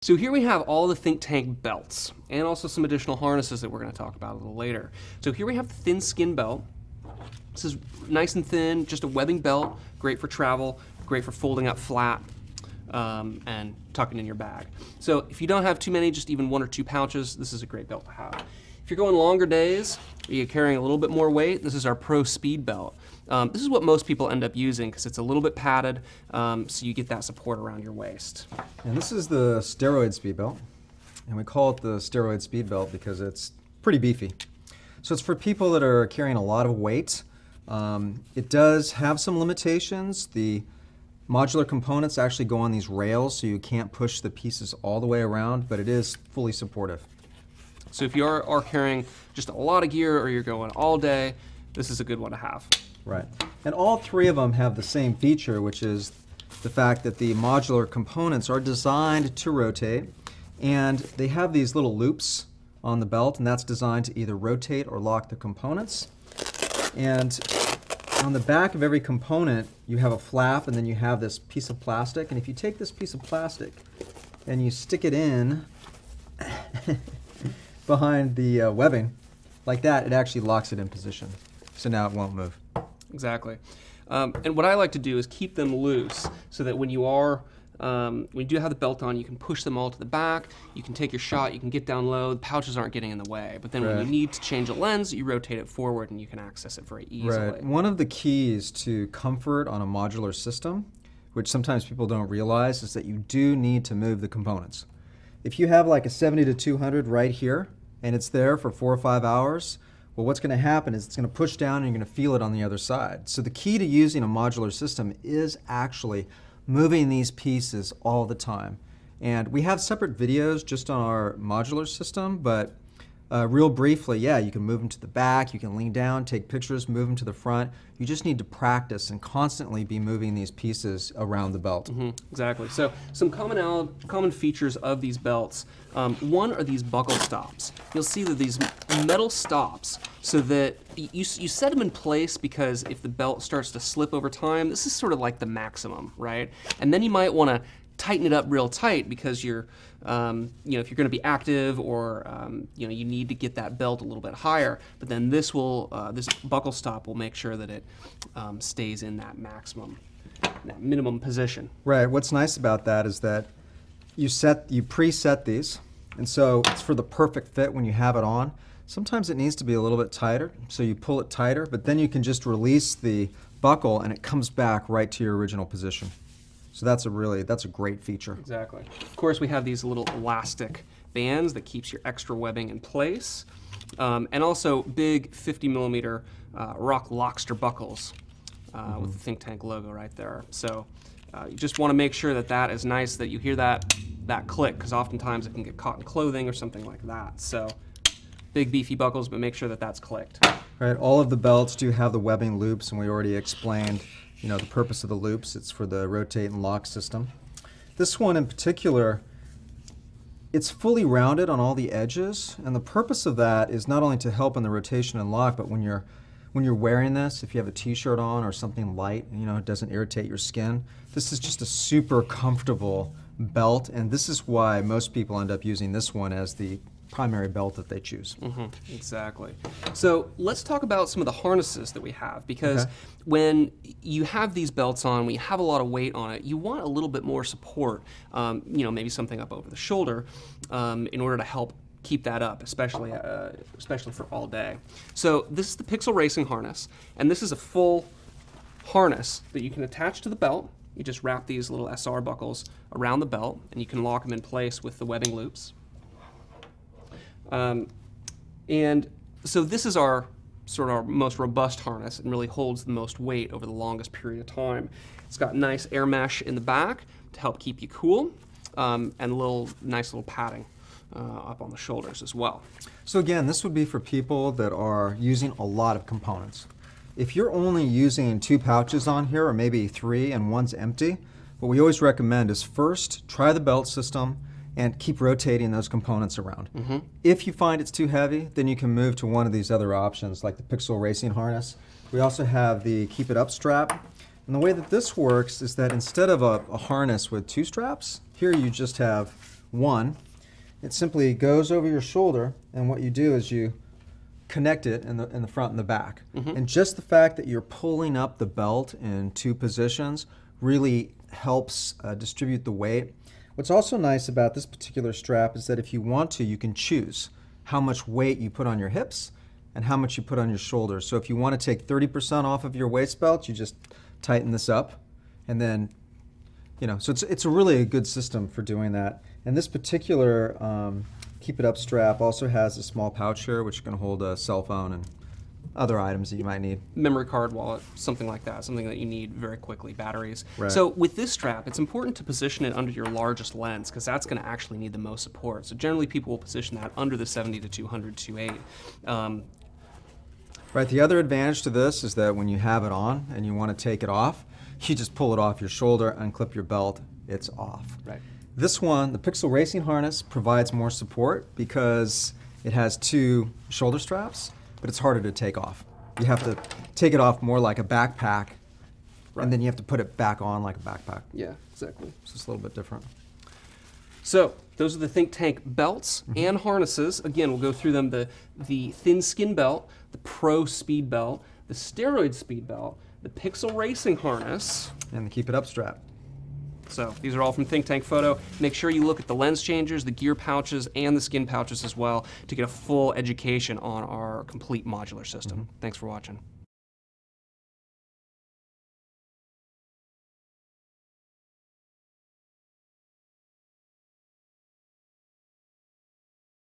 So here we have all the think tank belts and also some additional harnesses that we're going to talk about a little later. So here we have the thin skin belt. This is nice and thin, just a webbing belt, great for travel, great for folding up flat and tucking in your bag. So if you don't have too many, just even 1 or 2 pouches, this is a great belt to have. If you're going longer days, or you're carrying a little bit more weight, this is our Pro Speed belt. This is what most people end up using because it's a little bit padded, so you get that support around your waist. And this is the steroid speed belt, and we call it the steroid speed belt because it's pretty beefy. So it's for people that are carrying a lot of weight. It does have some limitations. The modular components actually go on these rails, so you can't push the pieces all the way around, but it is fully supportive. So if you are carrying just a lot of gear or you're going all day, this is a good one to have. Right. And all 3 of them have the same feature, which is the fact that the modular components are designed to rotate, and they have these little loops on the belt, and that's designed to either rotate or lock the components. And on the back of every component, you have a flap, and then you have this piece of plastic. And if you take this piece of plastic and you stick it in behind the webbing, like that, it actually locks it in position. So now it won't move. Exactly. And what I like to do is keep them loose so that when you do have the belt on, you can push them all to the back, you can take your shot, you can get down low, the pouches aren't getting in the way. But then when you need to change a lens, you rotate it forward and you can access it very easily. Right. One of the keys to comfort on a modular system, which sometimes people don't realize, is that you do need to move the components. If you have like a 70 to 200 right here, and it's there for 4 or 5 hours, well, what's going to happen is it's going to push down and you're going to feel it on the other side. So the key to using a modular system is actually moving these pieces all the time. And we have separate videos just on our modular system, but real briefly, yeah, you can move them to the back, you can lean down, take pictures, move them to the front. You just need to practice and constantly be moving these pieces around the belt. Exactly. So some common features of these belts. One are these buckle stops. You'll see that these metal stops so that you set them in place because if the belt starts to slip over time, this is sort of like the maximum, right? And then you might want to tighten it up real tight because you're, if you're going to be active or you need to get that belt a little bit higher. But then this buckle stop will make sure that it stays in that minimum position. Right. What's nice about that is that you preset these, and so it's for the perfect fit when you have it on. Sometimes it needs to be a little bit tighter, so you pull it tighter, but then you can just release the buckle and it comes back right to your original position. So that's a great feature. Exactly. Of course, we have these little elastic bands that keeps your extra webbing in place, and also big 50mm rock Lockster buckles with the Think Tank logo right there. So you just want to make sure that that is nice, that you hear that click, because oftentimes it can get caught in clothing or something like that. So big beefy buckles, but make sure that that's clicked. Right. All of the belts do have the webbing loops, and we already explained the purpose of the loops. It's for the rotate and lock system. This one in particular, it's fully rounded on all the edges, and the purpose of that is not only to help in the rotation and lock, but when you're wearing this, if you have a t-shirt on or something light, it doesn't irritate your skin. This is just a super comfortable belt, and this is why most people end up using this one as the primary belt that they choose. Exactly. So let's talk about some of the harnesses that we have, because when you have these belts on, when you have a lot of weight on it, you want a little bit more support, maybe something up over the shoulder in order to help keep that up, especially for all day. So this is the 픽셀레이싱 harness, and this is a full harness that you can attach to the belt. You just wrap these little SR buckles around the belt, and you can lock them in place with the webbing loops. And so this is our most robust harness and really holds the most weight over the longest period of time. It's got nice air mesh in the back to help keep you cool, and nice little padding up on the shoulders as well. So again, this would be for people that are using a lot of components. If you're only using 2 pouches on here, or maybe 3 and one's empty, what we always recommend is first try the belt system and keep rotating those components around. If you find it's too heavy, then you can move to one of these other options like the 픽셀레이싱 harness. We also have the Keep It Up strap. And the way that this works is that instead of a harness with two straps, here you just have One, it simply goes over your shoulder, and what you do is you connect it in the front and the back. And just the fact that you're pulling up the belt in 2 positions really helps distribute the weight. What's also nice about this particular strap is that if you want to, you can choose how much weight you put on your hips and how much you put on your shoulders. So if you want to take 30% off of your waist belt, you just tighten this up, and then, so it's really a good system for doing that. And this particular Keep It Up strap also has a small pouch here, which can hold a cell phone and other items that you might need. Memory card, wallet, something like that, something that you need very quickly, batteries. Right. So with this strap, it's important to position it under your largest lens, because that's going to actually need the most support. So generally people will position that under the 70-200 2.8. Right, the other advantage to this is that when you have it on and you want to take it off, you just pull it off your shoulder, unclip your belt, it's off. Right. This one, the Pixel Racing harness, provides more support because it has 2 shoulder straps, but it's harder to take off. You have to take it off more like a backpack, and then you have to put it back on like a backpack. Yeah, exactly. So it's a little bit different. So those are the Think Tank belts and harnesses. Again, we'll go through them. The thin skin belt, the Pro Speed belt, the Steroid Speed belt, the Pixel Racing harness, And the Keep It Up strap. So these are all from Thinktankphoto. Make sure you look at the lens changers, the gear pouches, and the skin pouches as well to get a full education on our complete modular system. Thanks for watching.